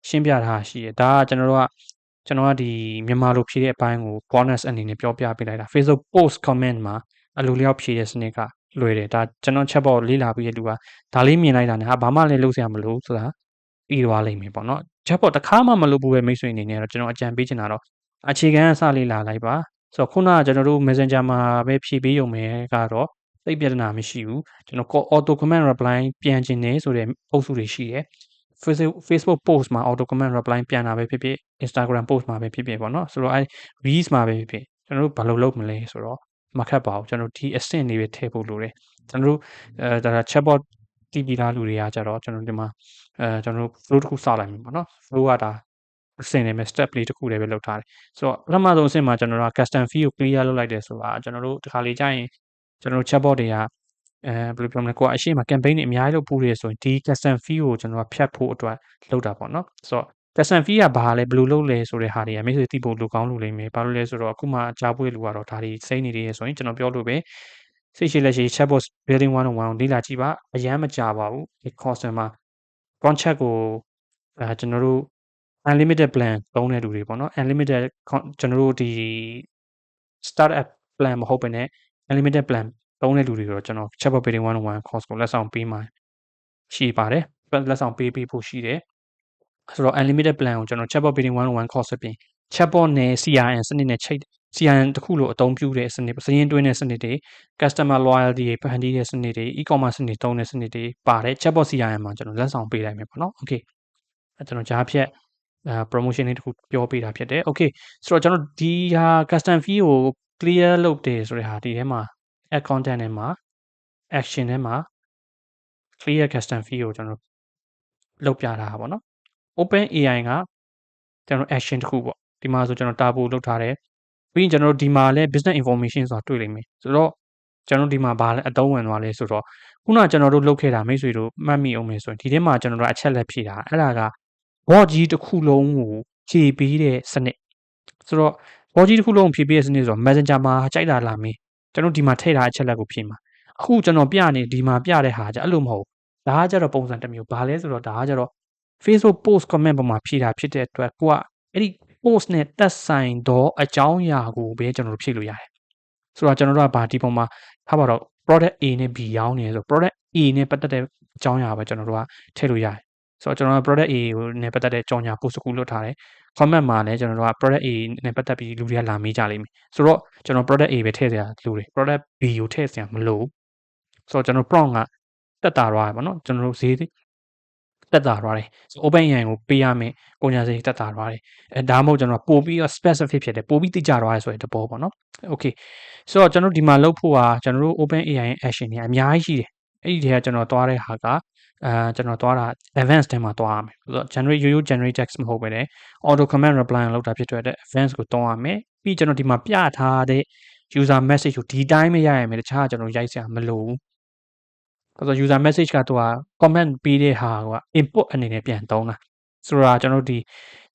ာရှင်းပြထားတာရှိရယ်ဒါကကျွန်တော်ကဒီမြန်မာလိုဖြည့်တဲ့အပိုင်းကို bonus အနေနဲ့ပြောပြပေးလိုက်တာ Facebook post comment မှာအလိုလျောက်ဖြည့်တဲ့စနစ်ကလွယ်တယ်ဒါကျွန်တော် chatbot လေ့လာပြီးတဲ့လူကဒါလေးမြင်လိုက်တာနဲ့ဘာမှလည်းလုပ်စရာမလိုဆိုတာပြီးသွားလိမ့်မယ်ပေါ့နော် chatbot တစ်ခါမှမလုပ်ဘူးပဲမိတ်ဆွေအနေနဲ့တော့ကျွန်တော်အကြံပေးချင်တာတော့အခြေခံအစလေးလာလိုက်ပါဆိုတော့ခုနကကျွန်တော်တို့ Messenger မှာပဲဖြည့်ပေးရုံပဲကတော့သိပြဿနာမရှိဘူးကျွန်တော် auto comment reply ပြန်ကျင်နေဆိုတဲ့အုပ်စုတွေရှိတယ် Facebook post မှာ auto comment reply ပြန်တာပဲဖြစ်ဖြစ် Instagram post မှာပဲဖြစ်ဖြစ်ပေါ့နော်ဆိုတော့အဲ reels မှာပဲဖြစ်ဖြစ်ကျွန်တော်တို့ဘာလုပ်မလဲဆိုတော့မခက်ပါဘူးကျွန်တော်ဒီအဆင့်လေးပဲထည့်ဖို့လိုတယ်ကျွန်တော်တို့ဒါ chatbot တည်ပြီးသားလူတွေကကြတော့ကျွန်တော်ဒီမှာကျွန်တော်တို့ flow တစ်ခုစလိုက်မယ်ပေါ့နော် flow ကဒါအဆင့်လေးပဲ step လေးတစ်ခုလေးပဲလုပ်ထားတယ်ဆိုတော့ပထမဆုံးအဆင့်မှာကျွန်တော်တို့ custom fee ကို clear လုပ်လိုက်တယ်ဆိုတာကျွန်တော်တို့ဒီခါလေးကြာရင်ကျွန်တော်တို့ chatbot တွေကဘယ်လိုပြောမလဲကိုကအရှိမ campaign တွေအများကြီးလုပ်ပူးတယ်ဆိုရင်ဒီ custom fee ကိုကျွန်တော်ကဖြတ်ဖို့အတွက်လုပ်တာပေါ့နော်ဆိုတော့ custom fee ကဘာလဲဘယ်လိုလုပ်လဲဆိုတဲ့ဟာတွေကမိတ်ဆွေသိဖို့လိုကောင်းလို့လိမ့်မယ်ဘာလို့လဲဆိုတော့အခုမှကြားပွေးလူကတော့ဒါတွေစိမ့်နေတယ်ဆိုရင်ကျွန်တော်ပြောလို့ပဲစိတ်ရှိလက်ရှိ chatbot building 101ကိုလေ့လာကြည့်ပါအရန်မကြပါဘူးဒီ course မှာ contract ကိုကျွန်တော်တို့ unlimited plan သုံးတဲ့လူတွေပေါ့နော် unlimited ကျွန်တော်တို့ဒီ startup plan မဟုတ်ဘဲနဲ့ unlimited plan သုံးတဲ့လူတွေတော့ကျွန်တော် chatbot building 101 course ကိုလက်ဆောင်ပေးမှာရှိပါတယ်လက်ဆောင်ပေးဖို့ရှိတယ်ဆိုတော့ unlimited plan ကိုကျွန်တော် chatbot building 101 course အပြင် chatbot နဲ့ CRM စနစ်နဲ့ချိတ် CRM တစ်ခုလိုအသုံးပြုတဲ့စနစ်စရင်းတွင်းတဲ့စနစ်တွေ customer loyalty တွေဖန်တီးတဲ့စနစ်တွေ e-commerce စနစ်သုံးတဲ့စနစ်တွေပါတယ် chatbot CRM မှာကျွန်တော်လက်ဆောင်ပေးလိုက်မယ်ပေါ့နော် okay ကျွန်တော်ကြားဖြတ်promotion လေးတစ်ခုပြောပေးတာဖြစ်တယ် okay ဆိုတော့ကျွန်တော်ဒီဟာ custom fee ကို clear လုပ်တယ်ဆိုတဲ့ဟာဒီထဲမှာ add content ထဲမှာ action ထဲမှာ clear custom fee ကိုကျွန်တော်လုပ်ပြတာပေါ့နော် open AI ကကျွန်တော် action တစ်ခုပေါ့ဒီမှာဆိုကျွန်တော် turbo လုပ်ထားတယ်ပြီးရင်ကျွန်တော်တို့ဒီမှာလည်း business information ဆိုတာတွေ့လိမ့်မယ်ဆိုတော့ကျွန်တော်ဒီမှာဘာလဲအသုံးဝင်သွားလဲဆိုတော့ခုနကျွန်တော်တို့လုပ်ခဲ့တာမိတ်ဆွေတို့မှတ်မိအောင်မယ်ဆိုရင်ဒီထဲမှာကျွန်တော်တို့အချက်လက်ဖြည့်တာအဲ့ဒါက bot ကြီးတစ်ခုလုံးကိုဖြည့်ပေးတဲ့စနစ်ဆိုတော့ bot ကြီးတစ်ခုလုံးဖြည့်ပေးတဲ့စနစ်ဆိုတော့ messenger မှာကြိုက်တာလာမင်းကျွန်တော်ဒီမှာထည့်ထားအချက်လက်ကိုဖြည့်မှာအခုကျွန်တော်ပြနေဒီမှာပြတဲ့ဟာကြအဲ့လိုမဟုတ်ဒါကကြတော့ပုံစံတစ်မျိုးဘာလဲဆိုတော့ဒါကကြတော့ Facebook post comment ပေါ်မှာဖြည့်တာဖြစ်တဲ့အတွက်ကိုကအဲ့ဒီ post နဲ့သက်ဆိုင်သောအကြောင်းအရာကိုပဲကျွန်တော်တို့ဖြည့်လို့ရတယ်ဆိုတော့ကျွန်တော်တို့ကဗာဒီပုံမှာထားပါတော့ product A နဲ့ B ရောင်းနေဆို product A နဲ့ပတ်သက်တဲ့အကြောင်းအရာပဲကျွန်တော်တို့ကထည့်လို့ရတယ်ဆိုတော့ကျွန်တော်က product A ကိုနဲ့ပတ်သက်တဲ့ကြောင်းညာ post တစ်ခုလွှတ်ထားတယ် comment မှာလည်းကျွန်တော်တို့က product A နဲ့ပတ်သက်ပြီးလူတွေကလာမေးကြလိမ့်မယ်ဆိုတော့ကျွန်တော် product A ပဲထည့်စရာလိုတယ် product B ကိုထည့်စရာမလိုဆိုတော့ကျွန်တော် prompt ကတက်တာသွားတယ်ပေါ့နော်ကျွန်တော်တို့ဈေးတက်တာသွားတယ် open AI ကိုပေးရမယ်ကုန်ကျစရိတ်တက်တာသွားတယ်အဲဒါမှမဟုတ်ကျွန်တော်ပို့ပြီးတော့ specific ဖြစ်တယ်ပို့ပြီးတိကျသွားတယ်ဆိုတဲ့သဘောပေါ့နော် okay ဆိုတော့ကျွန်တော်ဒီမှာလုပ်ဖို့ကကျွန်တော်တို့ open AI action တွေအများကြီးရှိတယ်အဲ့ဒီတည်းကကျွန်တော်သွားတဲ့ဟာကကျွန်တော်သွားတာ advanced ထဲမှာသွားရမယ်ဆိုတော့ generate text မဟုတ်ပဲね auto comment reply လောက်တာဖြစ်တဲ့အတွက် advanced ကိုသွားရမယ်ပြီးကျွန်တော်ဒီမှာပြထားတဲ့ user message ကိုဒီတိုင်းမရရမယ်တခြားကျွန်တော်ရိုက်စရာမလိုဘူးဆိုတော့ user message ကသူက comment ပေးတဲ့ဟာက input အနေနဲ့ပြန်သုံးတာဆိုတော့ကျွန်တော်တို့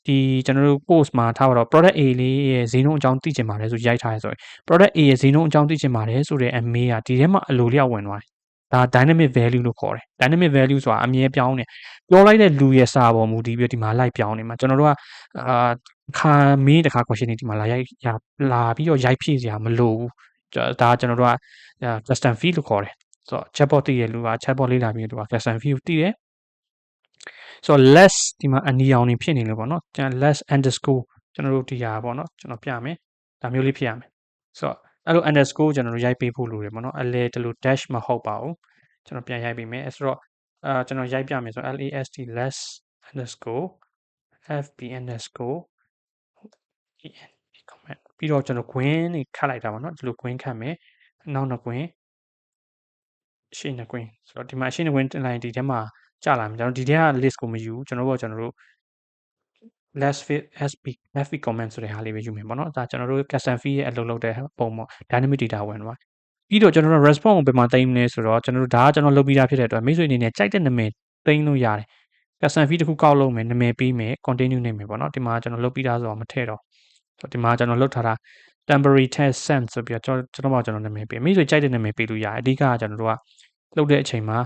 ဒီကျွန်တော်တို့ post မှာထားပါတော့ product A လေးရဲ့ဈေးနှုန်းအကြောင်းသိချင်ပါတယ်ဆိုရိုက်ထားရဆိုရင် product A ရဲ့ဈေးနှုန်းအကြောင်းသိချင်ပါတယ်ဆိုတဲ့အမေးကဒီထဲမှာအလိုလျောက်ဝင်သွားတယ်ဒါ dynamic value လို့ခေါ်တယ် dynamic value ဆိုတာအမြဲပြောင်းနေပြောလိုက်တဲ့လူရဲ့စာပေါ်မူတည်ပြီးဒီမှာလိုက်ပြောင်းနေမှာကျွန်တော်တို့ကခါမေးတခါ question တွေဒီမှာလာပြီးတော့ရိုက်ဖြည့်စရာမလိုဘူးဒါကျွန်တော်တို့က custom fee လို့ခေါ်တယ်ဆိုတော့ chatbot တည်ရလူက chatbot လေးလာပြီးတော့ custom fee ကိုတည်တယ်ဆိုတော့ less ဒီမှာအနီရောင်နေဖြစ်နေလို့ပေါ့နော်ကျွန်တော် less underscore ကျွန်တော်တို့ဒီဟာပေါ့နော်ကျွန်တော်ပြမယ်ဒါမျိုးလေးဖြစ်ရမယ်ဆိုတော့အဲ့လို underscore ကျွန်တော်တို့ရိုက်ပေးဖို့လိုတယ်ပေါ့နော်အလဲတလို့ dash မဟုတ်ပါဘူးကျွန်တော်ပြန်ရိုက်ပေးမယ်ဆိုတော့ကျွန်တော်ရိုက်ပြမယ်ဆိုတော့ last less underscore fb underscore comment ပြီးတော့ကျွန်တော် gwin နေခတ်လိုက်တာပေါ့နော်ဒီလို gwin ခတ်မယ်နောက်နှစ် gwin ရှေ့နှစ် gwin ဆိုတော့ဒီမှာရှေ့နှစ် gwin တင်လိုက်ဒီထဲမှာကြာလာမယ်ကျွန်တော်ဒီထဲက list ကိုမယူကျွန်တော်တို့ less fit fb comment ဆိုတဲ့ဟာလေးပဲယူမယ်ပေါ့နော်ဒါကျွန်တော်တို့ custom fee ရဲ့အလုပ်လုပ်တဲ့ပုံပေါ့ dynamic data ဝင်သွားပြီးတော့ကျွန်တော်တို့ response ကိုဘယ်မှာသိမ်းမလဲဆိုတော့ကျွန်တော်တို့ဒါကကျွန်တော်လုပ်ပြီးသားဖြစ်တဲ့အတွက်မိတ်ဆွေအနေနဲ့ကြိုက်တဲ့နာမည်သိမ်းလို့ရတယ် custom fee တစ်ခုကောက်လုပ်မယ်နာမည်ပေးမယ် continue နေမယ်ပေါ့နော်ဒီမှာကျွန်တော်လုပ်ပြီးသားဆိုတော့မထည့်တော့ဆိုတော့ဒီမှာကျွန်တော်လုပ်ထားတာ temporary test send ဆိုပြီးတော့ကျွန်တော်နာမည်ပေးမိတ်ဆွေကြိုက်တဲ့နာမည်ပေးလို့ရတယ်အဓိကကျွန်တော်တို့ကလုပ်တဲ့အချိန်မှာ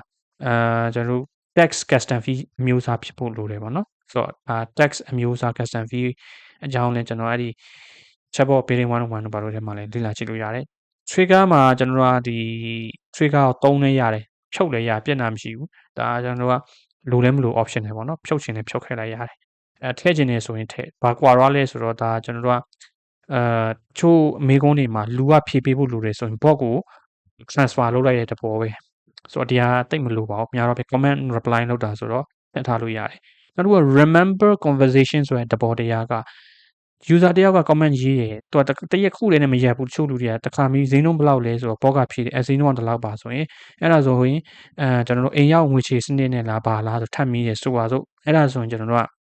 ကျွန်တော်တို့ text custom fee အမျိုးအစားဖြစ်ဖို့လိုတယ်ပေါ့နော်ဆိုတော့ text အမျိုးအစား custom fee အကြောင်းလဲကျွန်တော်အဲ့ဒီ chatbot building 101တို့ဘာလို့ထဲမှာလဲလေ့လာကြည့်လို့ရတယ် trigger မှာကျွန်တော်တို့ကဒီ trigger ကိုသုံးလဲရတယ်ဖြုတ်လဲရပြဿနာမရှိဘူးဒါကျွန်တော်တို့ကလိုလဲမလို option တွေပေါ့နော်ဖြုတ်ချင်လဲဖြုတ်ခဲ့လိုက်ရတယ်ထည့်ချင်နေဆိုရင်ထည့်ဘာကွာရလဲဆိုတော့ဒါကျွန်တော်တို့ကချို့မေးခွန်းတွေမှာလူကဖြေပေးဖို့လိုတယ်ဆိုရင် bot ကို transfer လုပ်လိုက်တဲ့တဘောပဲဆိုတော့ဒီဟာတိတ်မလိုပါဘူးများတော့ပဲ comment reply လုပ်တာဆိုတော့ထည့်ထားလို့ရတယ်နောက်တစ်ခုက remember conversation ဆိုတဲ့တဘောတရားက user တယောက်က comment ရေးတယ်သူကတရက်ခုလည်းနဲ့မရက်ဘူးတချို့လူတွေကတခါမီဈေးနှုန်းဘယ်လောက်လဲဆိုတော့ bot ကဖြေတယ်ဈေးနှုန်းကဒီလောက်ပါဆိုရင်အဲ့ဒါဆိုရင်ကျွန်တော်တို့အိမ်ရောက်ငွေချေစနစ်နဲ့လားပါလားဆိုထပ်မီးတယ်ဆိုပါစို့အဲ့ဒါဆိုရင်ကျွန်တော်တို့က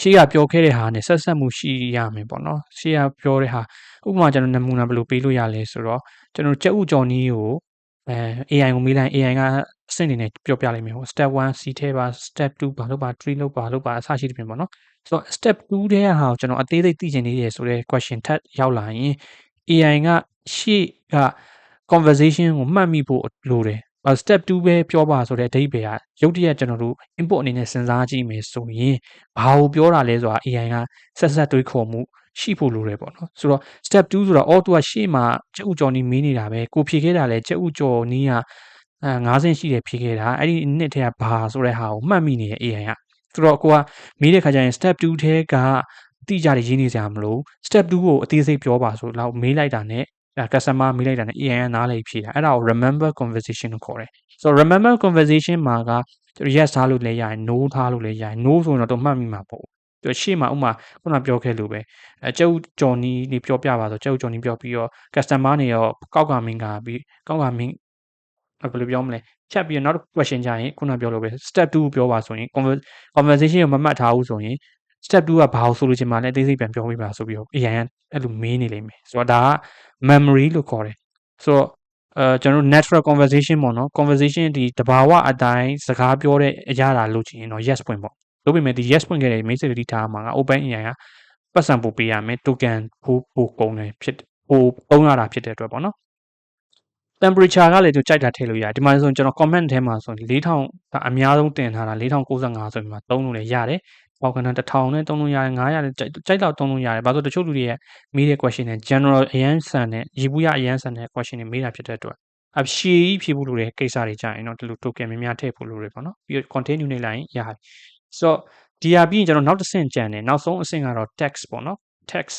ရှေ့ကပြောခဲ့တဲ့ဟာနဲ့ဆက်ဆက်မှုရှိရမယ်ပေါ့နော်ရှေ့ကပြောတဲ့ဟာဥပမာကျွန်တော်နမူနာဘယ်လိုပေးလို့ရလဲဆိုတော့ကျွန်တော်ကြက်ဥကြော်နီးကိုAI ကိုမေးလိုက် AI ကအဆင့်အနေနဲ့ပြောပြလိုက်မယ်ဟို step 1 C ထဲပါ step 2ဘာလို့ပါ3လို့ပါအစရှိတယ်ပြင်ပေါ့နော်ဆိုတော့ step 2ထဲကဟာကိုကျွန်တော်အသေးစိတ်သိချင်နေတယ်ဆိုတဲ့ question ထပ်ရောက်လာရင် AI ကရှေ့က conversation ကိုမှတ်မိဖို့လိုတယ် step 2ပဲပြောပါဆိုတဲ့အဓိပ္ပာယ်ကရုတ်တရက်ကျွန်တော်တို့ input အနေနဲ့စဉ်းစားကြည့်မယ်ဆိုရင်ဘာကိုပြောတာလဲဆိုတာ AI ကဆက်တွေးခေါ်မှုရှိဖို့လိုတယ်ပေါ့နော်ဆိုတော့ step 2ဆိုတာသူကရှေ့မှာကြက်ဥကြော်နီးမေးနေတာပဲကိုဖြေခဲ့တာလဲကြက်ဥကြော်နီးက9ဆင့်ရှိတယ်ဖြေခဲ့တာအဲ့ဒီနှစ်ထဲကဘာဆိုတဲ့ဟာကိုမှတ်မိနေတဲ့ AI ကဆိုတော့ကိုကမေးတဲ့ခါကျရင် step 2ထဲကတိကျတယ်ရေးနေစရာမလို step 2ကိုအသေးစိတ်ပြောပါဆိုတော့မေးလိုက်တာနဲ့ customer မေးလိုက်တာနဲ့ AI ကနားလည်ဖြေတာအဲ့ဒါကို remember conversation လို့ခေါ်တယ်ဆိုတော့ remember conversation မှာက yes ထားလို့လည်းရတယ် no ထားလို့လည်းရတယ် no ဆိုရင်တော့မှတ်မိမှာပေါ့သူရှေ့မှာဥမာခုနပြောခဲ့လို့ပဲကျုပ်ဂျော်နီနေပြောပြပါဆိုကျုပ်ဂျော်နီပြောပြီးတော့ customer နေရောကောက်ကမင်းကပြီးကောက်ကမင်းဘယ်လိုပြောမလဲဖြတ်ပြီးတော့နောက်တစ် question ကြရင်ခုနပြောလို့ပဲ step 2ကိုပြောပါဆိုရင် conversation ကိုမမှတ်ထားဘူးဆိုရင် step 2ကဘာကိုဆိုလို့ချင်မှလဲအသေးစိတ်ပြန်ပြောပြပါဆိုပြီးတော့ AI ကအဲ့လိုမေးနေလိမ့်မယ်ဆိုတော့ဒါက memory လို့ခေါ်တယ်ဆိုတော့ကျွန်တော်တို့ natural conversation ပေါ့နော် conversation ဒီတဘာဝအတိုင်းစကားပြောတဲ့အရာတာလို့ချင်ရင်တော့ yes ပွင့်ပေါ့လို့ပြင်မဲ့ဒီ yes ပွင့်ခဲ့တဲ့မိတ်ဆွေတွေထားမှာက open AI ကပတ်စံပို့ပေးရမယ် token ပို့ကုန်တယ်ဖြစ်ပို့သုံးရတာဖြစ်တဲ့အတွက်ပေါ့နော် temperature ကလည်းသူကြိုက်တာထည့်လို့ရတယ်ဒီမှာဆိုရင်ကျွန်တော် comment ထဲမှာဆိုရင်4000အများဆုံးတင်ထားတာ4095ဆိုပြီးမှသုံးလို့လည်းရတယ်ပေါက်ကနန်1000နဲ့သုံးလို့ရတယ်900နဲ့ကြိုက်တော့သုံးလို့ရတယ်ဘာလို့တချို့လူတွေရဲ့မေးတဲ့ question နဲ့ general အရန်ဆန်တဲ့ရေဘူးရအရန်ဆန်တဲ့ question တွေမေးတာဖြစ်တဲ့အတွက်အဖြေကြီးဖြေဖို့လိုတဲ့ကိစ္စတွေကြာရင်တော့ဒီလို token များများထည့်ဖို့လိုတယ်ပေါ့နော်ပြီးတော့ continue နေလိုက်ရင်ရတယ်ဆိုတော့ဒီဟာပြီးရင်ကျွန်တော်နောက်တစ်ဆင့်ကြံတယ်နောက်ဆုံးအဆင့်ကတော့ text ပေါ့နော် text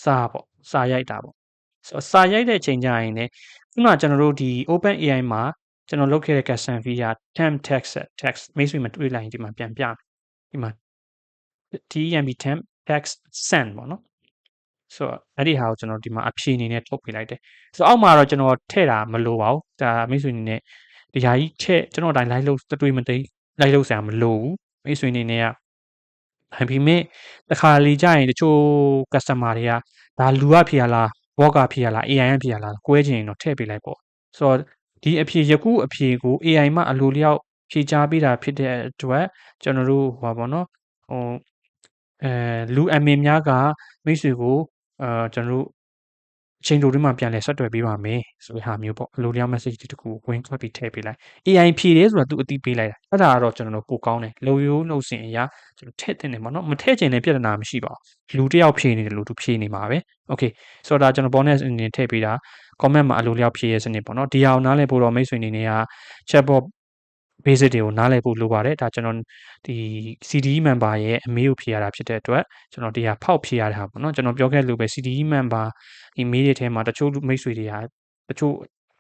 စာပေါ့စာရိုက်တာပေါ့ဆိုတော့စာရိုက်တဲ့အချိန်ကြရင်လည်းခုနကကျွန်တော်တို့ဒီ open AI မှာကျွန်တော်လုပ်ခဲ့တဲ့ custom fee က temp text မိတ်ဆွေမှာတွေးလိုက်ရင်ဒီမှာပြန်ပြမယ်ဒီမှာ TMP temp text send ပေါ့နော်ဆိုတော့အဲ့ဒီဟာကိုကျွန်တော်ဒီမှာအဖြေအနေနဲ့ထုတ်ပေးလိုက်တယ်ဆိုတော့အောက်မှာတော့ကျွန်တော်ထည့်တာမလိုပါဘူးဒါမိတ်ဆွေအနေနဲ့ဒီဟာကြီးထည့်ကျွန်တော်အတိုင်း live လုပ်တွေးမသိ live လုပ်စရာမလိုဘူးမိတ်ဆွေအနေနဲ့ကဒါပေမဲ့တခါလေကြာရင်တချို့ customer တွေကဒါလူကဖြေရလား bot ကဖြေရလား AI ကဖြေရလားကွဲချင်ရင်တော့ထည့်ပေးလိုက်ပေါ့ဆိုတော့ဒီအဖြေယခုအဖြေကို AI မှအလိုလျောက်ဖြေချပေးတာဖြစ်တဲ့အတွက်ကျွန်တော်တို့ဟောပါတော့ဟိုလူအမင်များကမိတ်ဆွေကိုကျွန်တော်တို့အချိန်တိုတွင်းမှာပြန်လည်ဆက်သွယ်ပေးပါမယ်ဆိုတဲ့ဟာမျိုးပေါ့အလိုလျောက် message တခုဝင်ခွက်ပြီးထည့်ပေးလိုက် AI ဖြေတယ်ဆိုတာသူအတိပေးလိုက်တာအဲ့ဒါကတော့ကျွန်တော်တို့ပိုကောင်းတယ်လုံရိုးနှုတ်စင်အရာကျွန်တော်ထည့်တင်တယ်ပေါ့နော်မထည့်ချင်တဲ့ပြဿနာမရှိပါဘူးလူတစ်ယောက်ဖြေနေတယ်လို့သူဖြေနေမှာပဲ okay ဆိုတော့ဒါကျွန်တော် bonus အနေနဲ့ထည့်ပေးတာ comment မှာအလိုလျောက်ဖြေရစနစ်ပေါ့နော်ဒီဟာကိုနားလည်ဖို့တော့မိတ်ဆွေအနေနဲ့က chatbot basic တွေကိုနားလည်ဖို့လိုပါတယ်ဒါကျွန်တော်ဒီ CDE member ရဲ့အမေးကိုဖြေရတာဖြစ်တဲ့အတွက်ကျွန်တော်ဒီဟာဖောက်ဖြေရတာပေါ့နော်ကျွန်တော်ပြောခဲ့လို့ပဲ CDE member ဒီမေးတဲ့ထဲမှာတချို့မိတ်ဆွေတွေကတချို့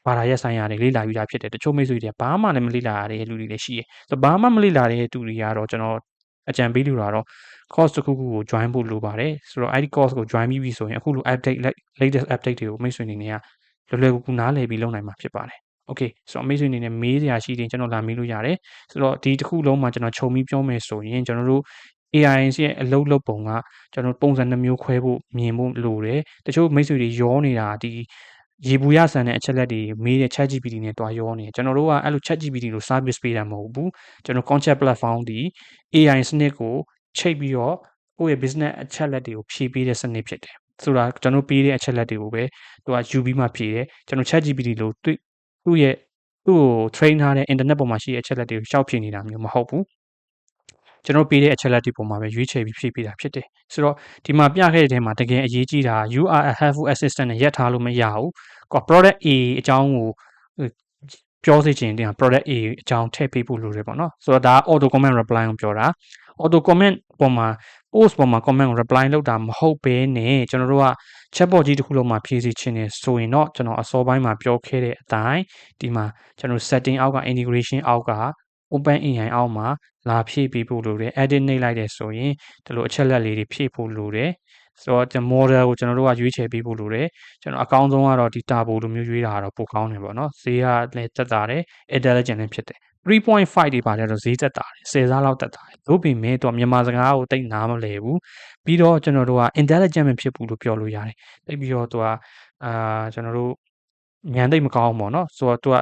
ဘာသာရပ်ဆိုင်ရာတွေလေ့လာယူတာဖြစ်တယ်တချို့မိတ်ဆွေတွေကဘာမှလည်းမလေ့လာရတဲ့လူတွေလည်းရှိတယ်ဆိုတော့ဘာမှမလေ့လာတဲ့သူတွေကတော့ကျွန်တော်အကြံပေးလို့တော့ course တစ်ခုခုကို join ဖို့လိုပါတယ်ဆိုတော့အဲ့ဒီ course ကို join ပြီးပြီဆိုရင်အခုလို update latest update တွေကိုမိတ်ဆွေအနေနဲ့ကလွယ်ကူနားလည်ပြီးလုပ်နိုင်မှာဖြစ်ပါတယ်โอเคဆိုတော့မိတ်ဆွေအနေနဲ့မေးစရာရှိရင်ကျွန်တော်လာမေးလို့ရတယ်ဆိုတော့ဒီတစ်ခုလုံးမှာကျွန်တော်ခြုံပြီးပြောမယ်ဆိုရင်ကျွန်တော်တို့ AI ရဲ့အလုပ်လုပ်ပုံကကျွန်တော်ပုံစံနှမျိုးခွဲဖို့မြင်ဖို့လိုတယ်တချို့မိတ်ဆွေတွေရောနေတာဒီရေဘူးရဆန်တဲ့အချက်လက်တွေမေးတဲ့ ChatGPT နဲ့တွားရောနေကျွန်တော်တို့ကအဲ့လို ChatGPT လို့ service ပေးတာမဟုတ်ဘူးကျွန်တော် concept platform ဒီ AI စနစ်ကိုချိတ်ပြီးတော့ကိုယ့်ရဲ့ business အချက်လက်တွေကိုဖြည့်ပေးတဲ့စနစ်ဖြစ်တယ်ဆိုတာကျွန်တော်ပေးတဲ့အချက်လက်တွေကိုပဲသူကယူပြီးမှဖြည့်တယ်ကျွန်တော် ChatGPT လို့သူ့ကို train ထားတဲ့ internet ပေါ်မှာရှိတဲ့အချက်လက်တွေကိုရှောက်ဖြည့်နေတာမျိုးမဟုတ်ဘူးကျွန်တော်ပေးတဲ့အချက်လက်တွေပေါ်မှာပဲရွေးချယ်ပြီးဖြည့်ပေးတာဖြစ်တယ်ဆိုတော့ဒီမှာပြခဲ့တဲ့ထဲမှာတကယ်အရေးကြီးတာ you are a helpful assistant နဲ့ရက်ထားလို့မရဘူး product A အကြောင်းကိုပြောစေချင်တဲ့ product A အကြောင်းထည့်ပေးဖို့လိုတယ်ပေါ့နော်ဆိုတော့ဒါ auto comment reply ကိုပြောတာ auto comment ပေါ်မှာ post ပေါ်မှာ comment ကို reply လုပ်တာမဟုတ်ဘဲနဲ့ကျွန်တော်တို့က chatbot ကြီးတစ်ခုလုံးမှာဖြည့်စီချင်တယ်ဆိုရင်တော့ကျွန်တော်အစောပိုင်းမှာပြောခဲ့တဲ့အတိုင်းဒီမှာကျွန်တော် setting အောက်က integration အောက်က open AI အောက်မှာလာဖြည့်ပေးဖို့လိုတယ် edit နှိပ်လိုက်တယ်ဆိုရင်ဒီလိုအချက်လက်လေးတွေဖြည့်ဖို့လိုတယ်ဆိုတော့ model ကိုကျွန်တော်တို့ကရွေးချယ်ပေးဖို့လိုတယ်ကျွန်တော်အကောင်းဆုံးကတော့ဒီ Turbo လိုမျိုးရွေးတာကတော့ပိုကောင်းတယ်ပေါ့နော်ဈေးကလည်းတက်တာတယ် intelligent လည်းဖြစ်တယ် 3.5 တွေပါတယ်တော့ဈေးတက်တာတယ်10စားလောက်တက်တာတယ်တို့ပေမဲ့တော့မြန်မာစကားကိုတိတ်နားမလဲဘူးပြီးတော့ကျွန်တော်တို့က intelligent မဖြစ်ဘူးလို့ပြောလို့ရတယ်တိတ်ပြီးတော့သူကကျွန်တော်တို့ဉာဏ်သိပ်မကောင်းဘူးပေါ့နော်ဆိုတော့သူက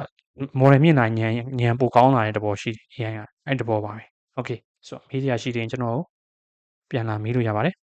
model မြင့်လာဉာဏ်ပိုကောင်းလာတဲ့တဘောရှိတယ် AI ကအဲ့တဘောပါပဲ okay ဆိုတော့မေးစရာရှိတယ်ကျွန်တော်ပြန်လာမေးလို့ရပါတယ်